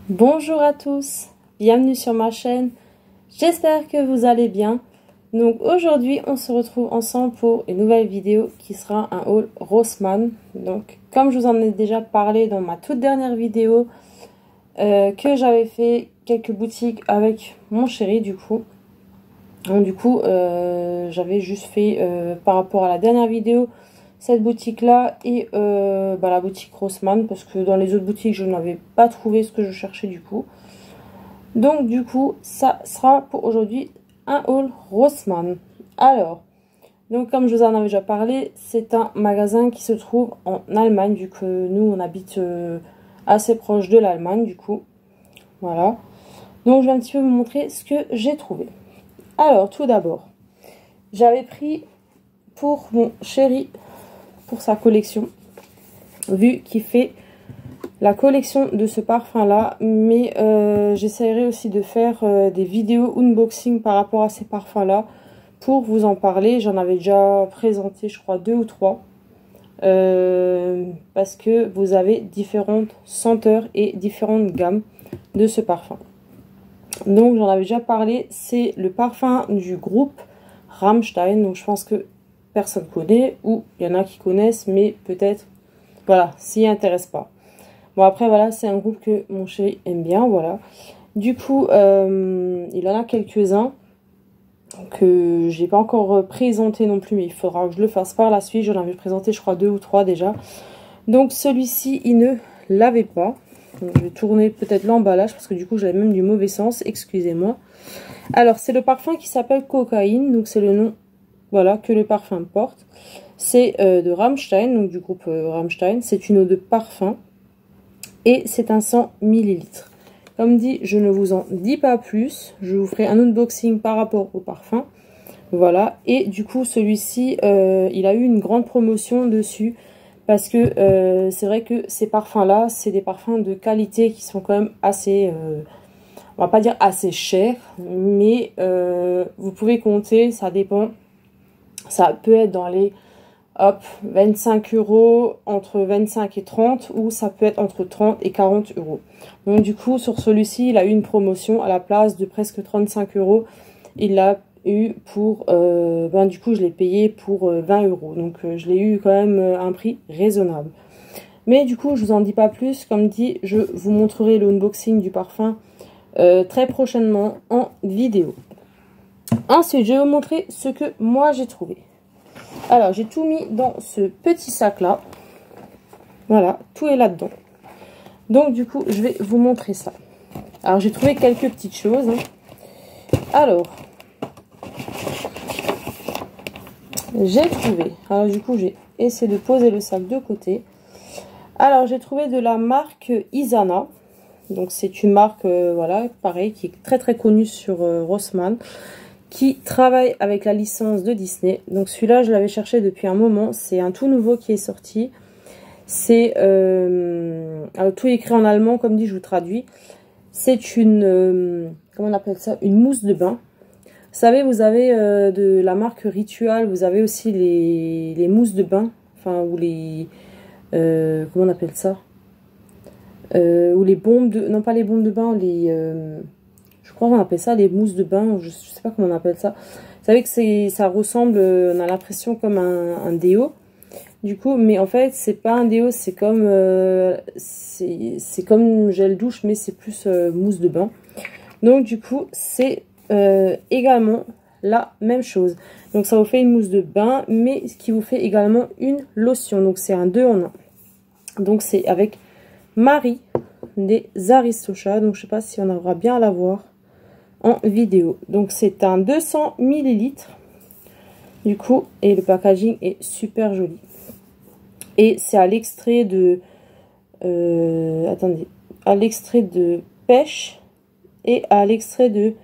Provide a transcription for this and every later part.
Bonjour à tous, bienvenue sur ma chaîne, j'espère que vous allez bien. Donc aujourd'hui on se retrouve ensemble pour une nouvelle vidéo qui sera un haul Rossmann. Donc comme je vous en ai déjà parlé dans ma toute dernière vidéo, que j'avais fait quelques boutiques avec mon chéri du coup. Donc du coup j'avais juste fait par rapport à la dernière vidéo cette boutique là et la boutique Rossmann, parce que dans les autres boutiques je n'avais pas trouvé ce que je cherchais du coup. Donc du coup ça sera pour aujourd'hui un haul Rossmann. Alors donc comme je vous en avais déjà parlé, c'est un magasin qui se trouve en Allemagne, vu que nous on habite assez proche de l'Allemagne du coup. Voilà, donc je vais un petit peu vous montrer ce que j'ai trouvé. Alors tout d'abord, j'avais pris pour mon chéri, pour sa collection, vu qu'il fait la collection de ce parfum là, mais j'essaierai aussi de faire des vidéos unboxing par rapport à ces parfums là pour vous en parler. J'en avais déjà présenté je crois 2 ou 3 parce que vous avez différentes senteurs et différentes gammes de ce parfum. Donc j'en avais déjà parlé, c'est le parfum du groupe Rammstein, donc je pense que personne connaît, ou il y en a qui connaissent, mais peut-être, voilà, s'y intéresse pas. Bon après voilà, c'est un groupe que mon chéri aime bien, voilà. Du coup, il en a quelques-uns que j'ai pas encore présenté non plus, mais il faudra que je le fasse par la suite. J'en avais présenté je crois 2 ou 3 déjà. Donc celui-ci, il ne l'avait pas. Donc, je vais tourner peut-être l'emballage parce que du coup j'avais même du mauvais sens, excusez-moi. Alors c'est le parfum qui s'appelle Cocaïne, donc c'est le nom, voilà, que le parfum porte. C'est de Rammstein, donc du groupe Rammstein. C'est une eau de parfum et c'est un 100 ml. Comme dit, je ne vous en dis pas plus. Je vous ferai un unboxing par rapport au parfum. Voilà, et du coup celui-ci, il a eu une grande promotion dessus. Parce que c'est vrai que ces parfums-là, c'est des parfums de qualité qui sont quand même assez, on va pas dire assez chers, mais vous pouvez compter, ça dépend. Ça peut être dans les 25 €, entre 25 et 30, ou ça peut être entre 30 et 40 €. Donc du coup, sur celui-ci, il a eu une promotion à la place de presque 35 €. Il a eu pour du coup je l'ai payé pour 20 €, donc je l'ai eu quand même un prix raisonnable. Mais du coup je vous en dis pas plus, comme dit, je vous montrerai le unboxing du parfum très prochainement en vidéo. Ensuite je vais vous montrer ce que moi j'ai trouvé. Alors j'ai tout mis dans ce petit sac là, voilà, tout est là dedans. Donc du coup je vais vous montrer ça. Alors j'ai trouvé quelques petites choses, hein. Alors j'ai trouvé, alors du coup j'ai essayé de poser le sac de côté. Alors j'ai trouvé de la marque Isana, donc c'est une marque voilà, pareil, qui est très très connue sur Rossmann, qui travaille avec la licence de Disney. Donc celui-là je l'avais cherché depuis un moment, c'est un tout nouveau qui est sorti. C'est tout est écrit en allemand, comme dit, je vous traduis. C'est une comment on appelle ça, une mousse de bain. Vous savez, vous avez de la marque Ritual, vous avez aussi les mousses de bain, enfin, ou les... comment on appelle ça, ou les bombes de... Non, pas les bombes de bain, les... je crois qu'on appelle ça les mousses de bain, je sais pas comment on appelle ça. Vous savez que ça ressemble, on a l'impression comme un déo, du coup, mais en fait, c'est pas un déo, c'est comme... c'est comme gel douche, mais c'est plus mousse de bain. Donc, du coup, c'est... également la même chose, donc ça vous fait une mousse de bain, mais ce qui vous fait également une lotion, donc c'est un 2 en 1. Donc c'est avec Marie des Aristochats, donc je sais pas si on aura bien à la voir en vidéo. Donc c'est un 200 ml du coup, et le packaging est super joli, et c'est à l'extrait de attendez, à l'extrait de pêche et à l'extrait de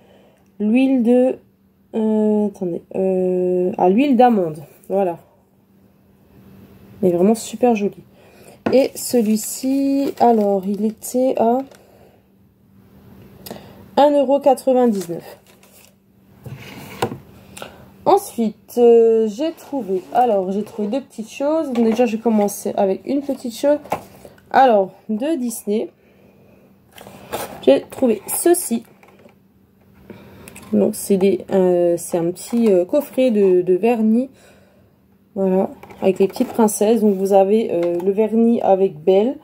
l'huile de à l'huile d'amande, voilà, il est vraiment super joli. Et celui-ci, alors il était à 1,99 €. Ensuite j'ai trouvé deux petites choses. Déjà je vais commencer avec une petite chose, alors de Disney. J'ai trouvé ceci. Donc c'est un petit coffret de vernis. Voilà, avec les petites princesses. Donc vous avez le vernis avec Belle,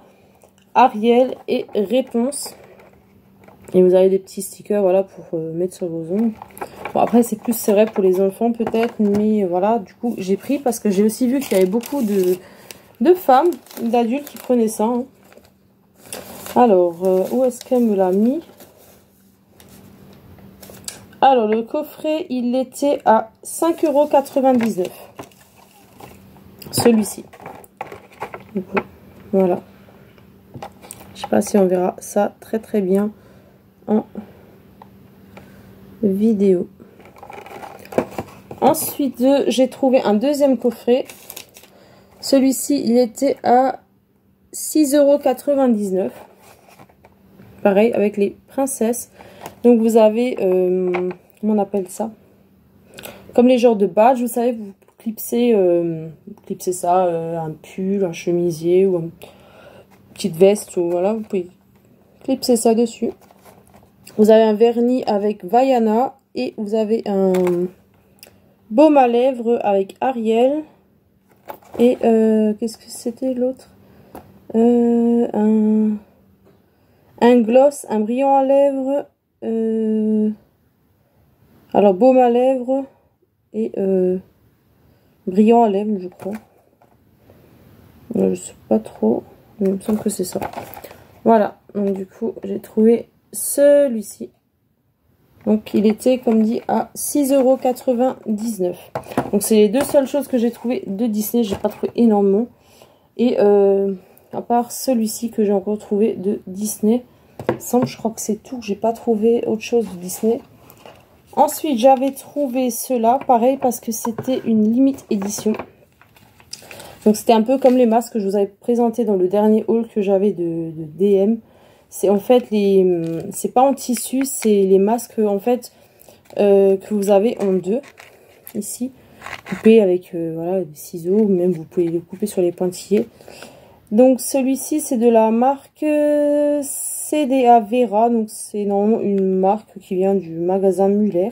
Ariel et Réponse. Et vous avez des petits stickers, voilà, pour mettre sur vos ongles. Bon, après c'est vrai pour les enfants peut-être, mais voilà, du coup j'ai pris parce que j'ai aussi vu qu'il y avait beaucoup de femmes, d'adultes qui prenaient ça. Hein. Alors, où est-ce qu'elle me l'a mis? Alors, le coffret, il était à 5,99 €. Celui-ci. Voilà. Je sais pas si on verra ça très bien en vidéo. Ensuite, j'ai trouvé un deuxième coffret. Celui-ci, il était à 6,99 €. Pareil, avec les princesses. Donc, vous avez, comment on appelle ça? Comme les genres de badges, vous savez, vous clipsez ça, un pull, un chemisier ou une petite veste. Ou, voilà, vous pouvez clipser ça dessus. Vous avez un vernis avec Vaiana et vous avez un baume à lèvres avec Ariel. Et qu'est-ce que c'était l'autre? Un gloss, un brillant à lèvres. Alors baume à lèvres et brillant à lèvres, je crois. Je sais pas trop. Il me semble que c'est ça. Voilà. Donc du coup, j'ai trouvé celui-ci. Donc il était, comme dit, à 6,99 €. Donc c'est les deux seules choses que j'ai trouvé de Disney. J'ai pas trouvé énormément. Et à part celui-ci que j'ai encore trouvé de Disney. Je crois que c'est tout. J'ai pas trouvé autre chose de Disney. Ensuite, j'avais trouvé cela, pareil, parce que c'était une limite édition. Donc c'était un peu comme les masques que je vous avais présenté dans le dernier haul que j'avais de DM. C'est en fait c'est pas en tissu, c'est les masques en fait que vous avez en deux ici, coupé avec voilà, des ciseaux, ou même vous pouvez le couper sur les pointillés. Donc celui-ci c'est de la marque CDA Vera, donc c'est normalement une marque qui vient du magasin Muller.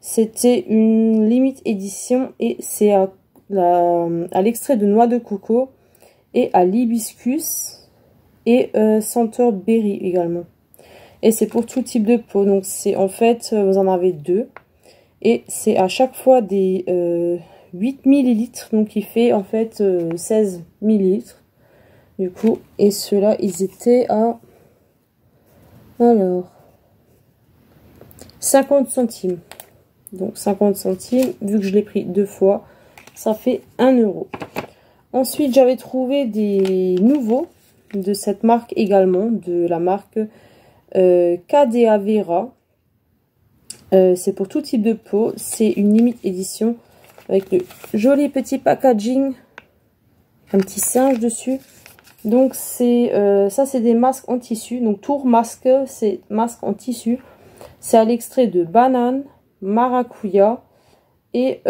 C'était une limite édition et c'est à l'extrait de noix de coco et à l'hibiscus et senteur berry également. Et c'est pour tout type de peau, donc c'est en fait vous en avez deux et c'est à chaque fois des 8 ml, donc il fait en fait 16 ml du coup. Et ceux-là ils étaient à alors 50 centimes. Donc 50 centimes, vu que je l'ai pris deux fois, ça fait 1 €. Ensuite, j'avais trouvé des nouveaux de cette marque également, de la marque KDA Vera. C'est pour tout type de peau. C'est une limite édition avec le joli petit packaging, un petit singe dessus. Donc ça c'est des masques en tissu. Donc Tour Masque, c'est masque en tissu. C'est à l'extrait de banane, maracuja et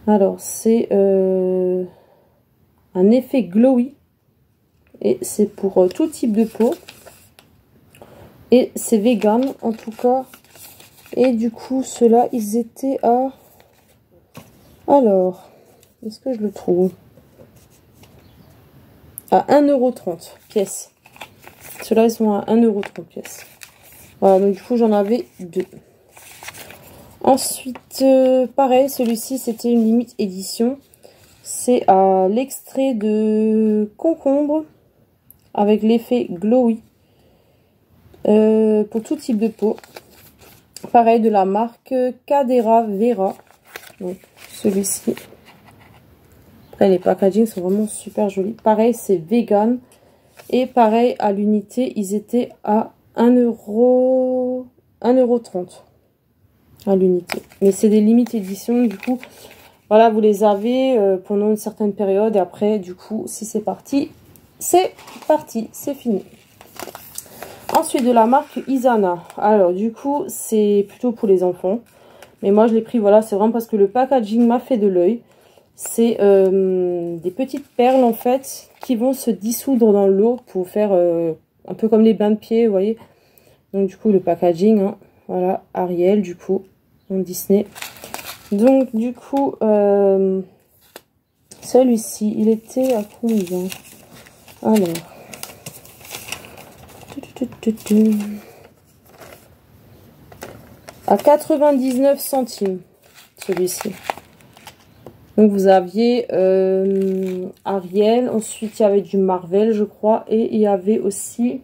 alors c'est un effet glowy et c'est pour tout type de peau et c'est vegan en tout cas. Et du coup ceux-là ils étaient à, alors est-ce que je le trouve, à 1,30 € pièce. Ceux-là ils sont à 1,30 € pièce. Voilà, donc du coup j'en avais deux. Ensuite pareil, celui-ci c'était une limite édition. C'est à l'extrait de concombre avec l'effet glowy pour tout type de peau. Pareil, de la marque KDA Vera. Donc celui-ci. Après les packaging sont vraiment super jolis. Pareil, c'est vegan. Et pareil, à l'unité, ils étaient à 1,30 € à l'unité. Mais c'est des limites éditions, du coup, voilà, vous les avez pendant une certaine période. Et après, du coup, si c'est parti, c'est fini. Ensuite, de la marque Isana. Alors, du coup, c'est plutôt pour les enfants. Mais moi, je l'ai pris, voilà, c'est vraiment parce que le packaging m'a fait de l'œil. C'est des petites perles, en fait, qui vont se dissoudre dans l'eau pour faire un peu comme les bains de pied, vous voyez. Donc du coup le packaging, hein, voilà, Ariel du coup, en Disney. Donc du coup, celui-ci, il était à combien? Alors, à 99 centimes, celui-ci. Donc vous aviez Ariel, ensuite il y avait du Marvel je crois, et il y avait aussi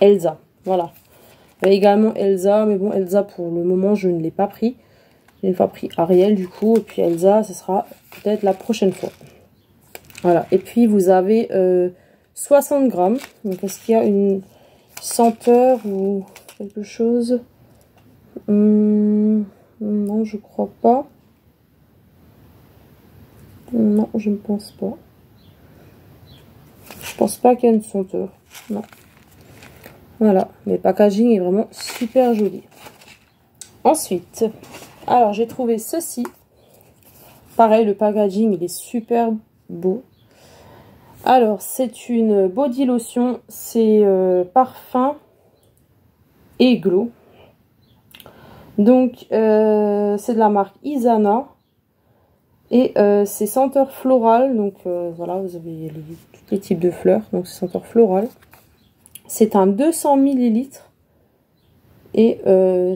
Elsa, voilà. Il y avait également Elsa, mais bon Elsa pour le moment je ne l'ai pas pris. J'ai une fois pris Ariel du coup, et puis Elsa ce sera peut-être la prochaine fois. Voilà, et puis vous avez 60 grammes, donc est-ce qu'il y a une senteur ou quelque chose? Non je crois pas. Non, je ne pense pas. Je pense pas qu'il y ait une senteur. Non. Voilà. Mais le packaging est vraiment super joli. Ensuite, alors j'ai trouvé ceci. Pareil, le packaging, il est super beau. Alors, c'est une body lotion. C'est parfum et glow. Donc, c'est de la marque Isana. Et c'est senteur florale, donc voilà, vous avez tous les types de fleurs, donc c'est senteur florale. C'est un 200 ml et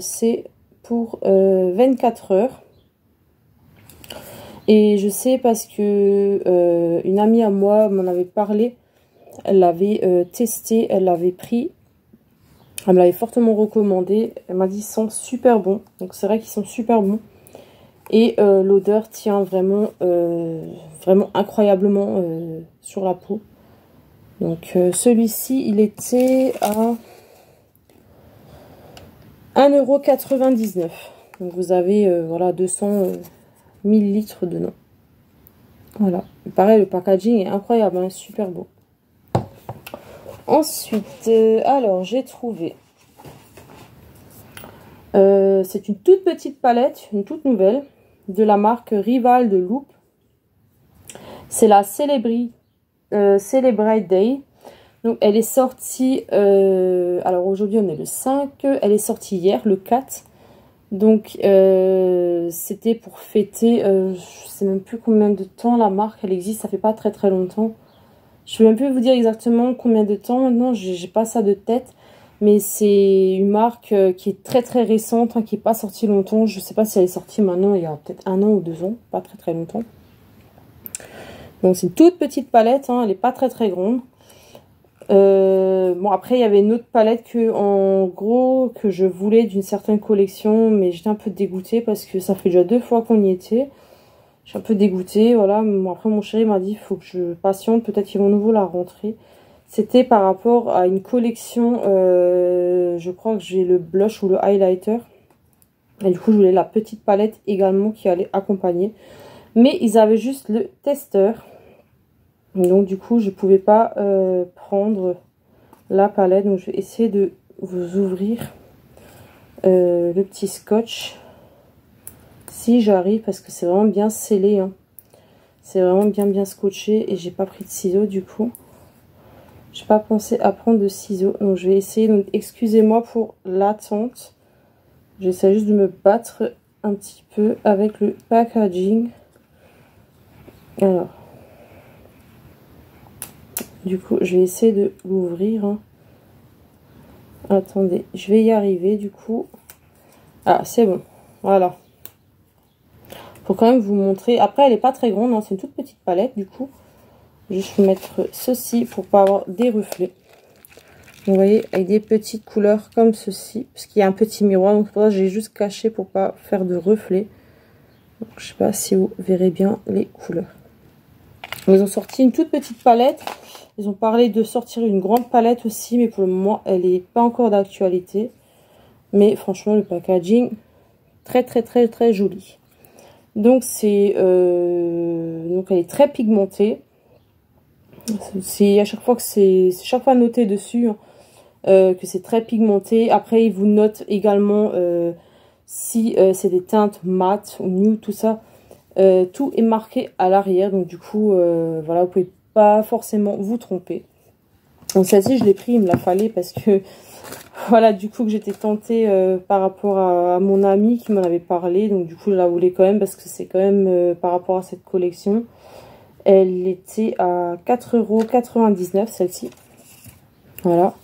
c'est pour 24 heures. Et je sais parce que une amie à moi m'en avait parlé, elle l'avait testé, elle l'avait pris, elle me l'avait fortement recommandé, elle m'a dit ils sont super bons, donc c'est vrai qu'ils sont super bons. Et l'odeur tient vraiment, vraiment incroyablement sur la peau. Donc celui-ci, il était à 1,99 €. Donc vous avez voilà 200 millilitres dedans. Voilà. Pareil, le packaging est incroyable, hein, super beau. Ensuite, alors j'ai trouvé. C'est une toute petite palette, une toute nouvelle, de la marque Rival de Loop. C'est la Celebrate Day. Donc elle est sortie, alors aujourd'hui on est le 5, elle est sortie hier, le 4. Donc c'était pour fêter, je sais même plus combien de temps la marque, elle existe, ça fait pas très très longtemps. Je ne vais même plus vous dire exactement combien de temps maintenant, j'ai pas ça de tête. Mais c'est une marque qui est très très récente, hein, qui n'est pas sortie longtemps. Je ne sais pas si elle est sortie maintenant, il y a peut-être 1 an ou 2 ans, pas très très longtemps. Donc c'est une toute petite palette, hein, elle n'est pas très très grande. Bon après il y avait une autre palette que en gros que je voulais d'une certaine collection, mais j'étais un peu dégoûtée parce que ça fait déjà 2 fois qu'on y était. Je suis un peu dégoûtée, voilà. Bon, après mon chéri m'a dit il faut que je patiente, peut-être qu'ils vont nouveau la rentrer. C'était par rapport à une collection, je crois que j'ai le blush ou le highlighter. Et du coup, je voulais la petite palette également qui allait accompagner. Mais ils avaient juste le testeur. Donc du coup, je ne pouvais pas prendre la palette. Donc je vais essayer de vous ouvrir le petit scotch. Si j'arrive, parce que c'est vraiment bien scellé. Hein. C'est vraiment bien scotché et j'ai pas pris de ciseaux du coup. J'ai pas pensé à prendre de ciseaux, donc je vais essayer. Donc excusez-moi pour l'attente. J'essaie juste de me battre un petit peu avec le packaging. Alors, du coup, je vais essayer de l'ouvrir. Hein. Attendez, je vais y arriver du coup. Ah, c'est bon. Voilà. Faut quand même vous montrer. Après, elle est pas très grande, hein. C'est une toute petite palette du coup. Juste mettre ceci pour pas avoir des reflets. Vous voyez, avec des petites couleurs comme ceci. Parce qu'il y a un petit miroir. Donc pour ça, j'ai juste caché pour pas faire de reflets. Donc, je sais pas si vous verrez bien les couleurs. Ils ont sorti une toute petite palette. Ils ont parlé de sortir une grande palette aussi. Mais pour le moment, elle n'est pas encore d'actualité. Mais franchement, le packaging, très joli. Donc c'est donc elle est très pigmentée. C'est à chaque fois que c'est chaque fois noté dessus hein, que c'est très pigmenté. Après ils vous notent également si c'est des teintes mat ou nude, tout ça. Tout est marqué à l'arrière, donc du coup voilà, vous pouvez pas forcément vous tromper. Donc celle-ci, je l'ai pris, il me la fallait parce que, voilà, du coup, que j'étais tentée par rapport à mon ami qui m'en avait parlé. Donc du coup, je la voulais quand même parce que c'est quand même par rapport à cette collection. Elle était à 4,99 €, celle-ci. Voilà.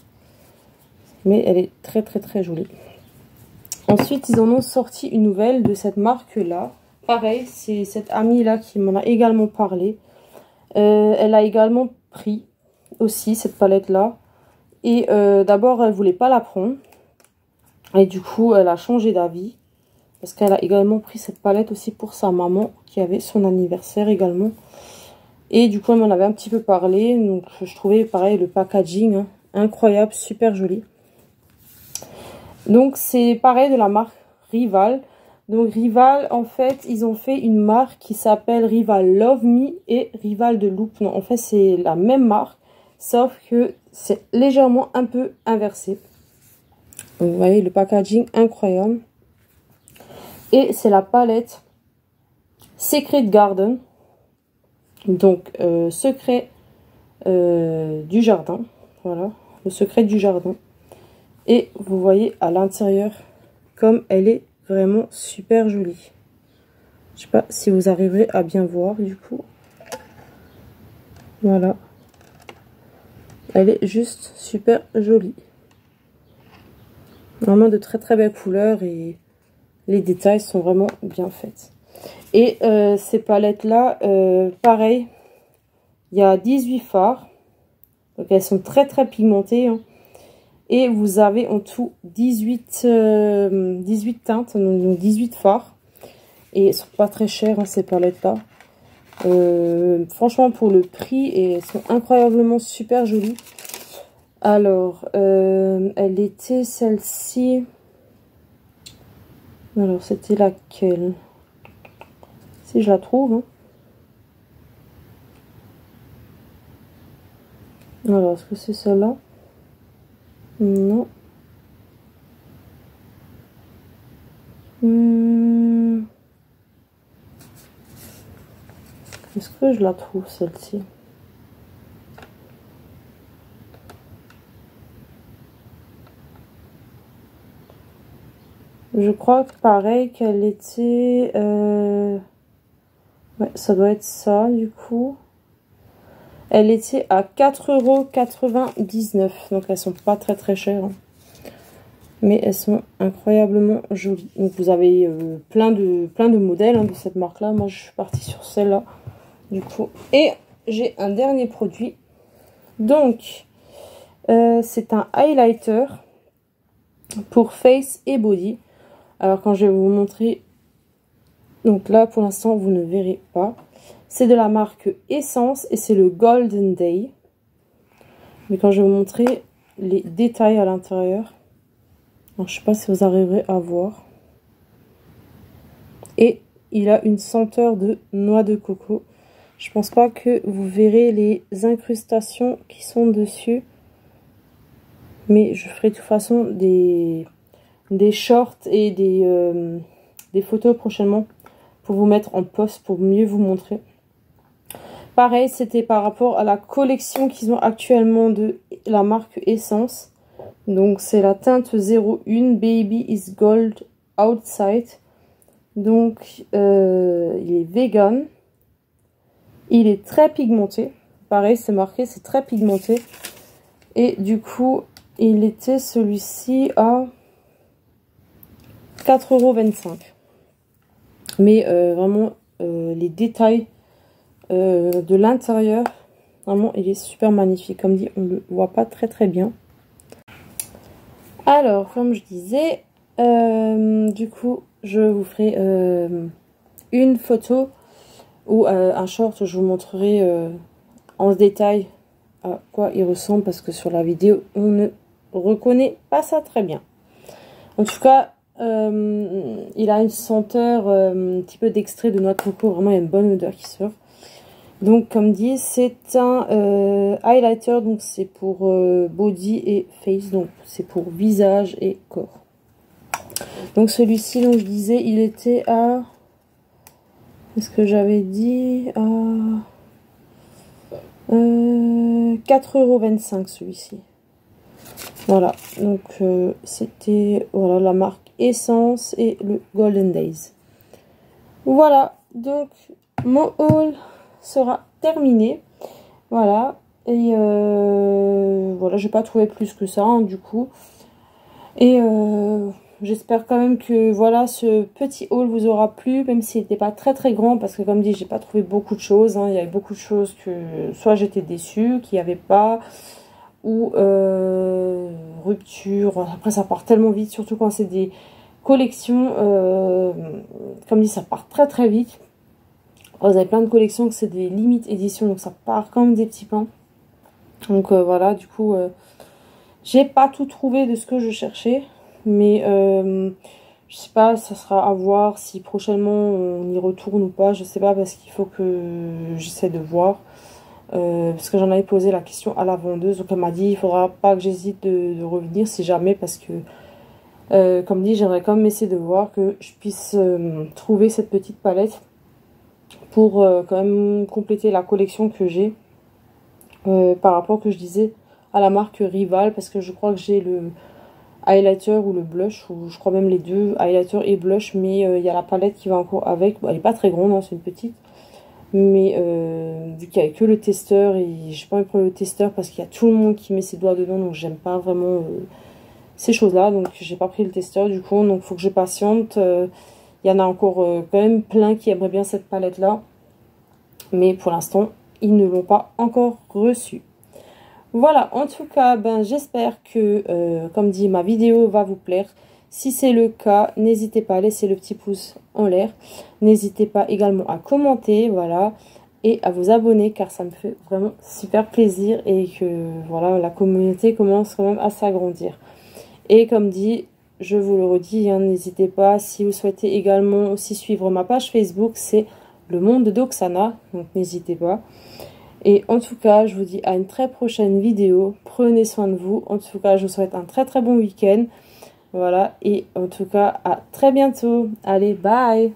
Mais elle est très très très jolie. Ensuite, ils en ont sorti une nouvelle de cette marque-là. Pareil, c'est cette amie-là qui m'en a également parlé. Elle a également pris aussi cette palette-là. Et d'abord, elle voulait pas la prendre. Et du coup, elle a changé d'avis. Parce qu'elle a également pris cette palette aussi pour sa maman qui avait son anniversaire également. Et du coup, elle m'en avait un petit peu parlé. Donc, je trouvais pareil le packaging incroyable, super joli. Donc, c'est pareil de la marque Rival. Donc, Rival, en fait, ils ont fait une marque qui s'appelle Rival Love Me et Rival de Loop. Non, en fait, c'est la même marque, sauf que c'est légèrement un peu inversé. Donc, vous voyez le packaging incroyable. Et c'est la palette Secret Garden. Donc, secret du jardin. Voilà, le secret du jardin. Et vous voyez à l'intérieur comme elle est vraiment super jolie. Je sais pas si vous arriverez à bien voir du coup. Voilà. Elle est juste super jolie. Vraiment de très très belles couleurs et les détails sont vraiment bien faits. Et ces palettes là, pareil, il y a 18 fards. Donc elles sont très très pigmentées. Hein. Et vous avez en tout 18 teintes, donc 18 fards. Et elles sont pas très chères, hein, ces palettes-là. Franchement, pour le prix, et elles sont incroyablement super jolies. Alors, elle était celle-ci. Alors, c'était laquelle? Si je la trouve. Hein. Alors, est-ce que c'est celle-là? Non. Est-ce que je la trouve celle-ci? Je crois que pareil qu'elle était... Ouais, ça doit être ça du coup. Elle était à 4,99 €. Donc elles sont pas très très chères. Hein. Mais elles sont incroyablement jolies. Donc vous avez plein de modèles hein, de cette marque là. Moi je suis partie sur celle-là du coup. Et j'ai un dernier produit. Donc c'est un highlighter pour face et body. Alors quand je vais vous montrer, donc là pour l'instant vous ne verrez pas. C'est de la marque Essence et c'est le Golden Day. Mais quand je vais vous montrer les détails à l'intérieur, je ne sais pas si vous arriverez à voir. Et il a une senteur de noix de coco. Je pense pas que vous verrez les incrustations qui sont dessus. Mais je ferai de toute façon des shorts et des photos prochainement pour vous mettre en post pour mieux vous montrer. Pareil, c'était par rapport à la collection qu'ils ont actuellement de la marque Essence. Donc, c'est la teinte 01 Baby is Gold Outside. Donc, il est vegan. Il est très pigmenté. Pareil, c'est marqué, c'est très pigmenté. Et du coup, il était celui-ci à 4,25 €. Mais vraiment, les détails de l'intérieur, vraiment, il est super magnifique. Comme dit, on ne le voit pas très très bien. Alors, comme je disais, du coup, je vous ferai une photo ou un short. Je vous montrerai en détail à quoi il ressemble parce que sur la vidéo, on ne reconnaît pas ça très bien. En tout cas, il a une senteur, un petit peu d'extrait de noix de coco. Vraiment, il y a une bonne odeur qui sort. Donc, comme dit, c'est un highlighter. Donc, c'est pour body et face. Donc, c'est pour visage et corps. Donc, celui-ci, donc je disais, il était à... Est-ce que j'avais dit à 4,25 € celui-ci. Voilà, donc c'était voilà la marque Essence et le Golden Days. Voilà, donc mon haul sera terminé. Voilà, et voilà, j'ai pas trouvé plus que ça hein, du coup. Et j'espère quand même que voilà, ce petit haul vous aura plu, même s'il n'était pas très très grand, parce que comme dit, j'ai pas trouvé beaucoup de choses. Hein. Il y avait beaucoup de choses que soit j'étais déçue, qu'il n'y avait pas, ou rupture. Après, ça part tellement vite, surtout quand c'est des collections. Comme dit, ça part très très vite. Vous avez plein de collections que c'est des limites éditions, donc ça part comme des petits pains. Donc voilà, du coup, j'ai pas tout trouvé de ce que je cherchais. Mais je sais pas, ça sera à voir si prochainement on y retourne ou pas. Je sais pas parce qu'il faut que j'essaie de voir. Parce que j'en avais posé la question à la vendeuse. Donc elle m'a dit il faudra pas que j'hésite de revenir si jamais. Parce que comme dit j'aimerais quand même essayer de voir que je puisse trouver cette petite palette. Pour quand même compléter la collection que j'ai. Par rapport que je disais à la marque Rival. Parce que je crois que j'ai le highlighter ou le blush, ou je crois même les deux, highlighter et blush, mais il y a la palette qui va encore avec. Bon, elle est pas très grande, hein, c'est une petite, mais vu qu'il n'y a que le testeur, et j'ai pas envie de prendre le testeur parce qu'il y a tout le monde qui met ses doigts dedans, donc j'aime pas vraiment ces choses là, donc j'ai pas pris le testeur du coup, donc faut que je patiente. Il y en a encore quand même plein qui aimeraient bien cette palette là, mais pour l'instant ils ne l'ont pas encore reçue. Voilà, en tout cas, ben, j'espère que, comme dit, ma vidéo va vous plaire. Si c'est le cas, n'hésitez pas à laisser le petit pouce en l'air. N'hésitez pas également à commenter, voilà, et à vous abonner, car ça me fait vraiment super plaisir et que, voilà, la communauté commence quand même à s'agrandir. Et comme dit, je vous le redis, hein, n'hésitez pas, si vous souhaitez également aussi suivre ma page Facebook, c'est Le Monde d'Oksana, donc n'hésitez pas. Et en tout cas, je vous dis à une très prochaine vidéo. Prenez soin de vous. En tout cas, je vous souhaite un très très bon week-end. Voilà. Et en tout cas, à très bientôt. Allez, bye!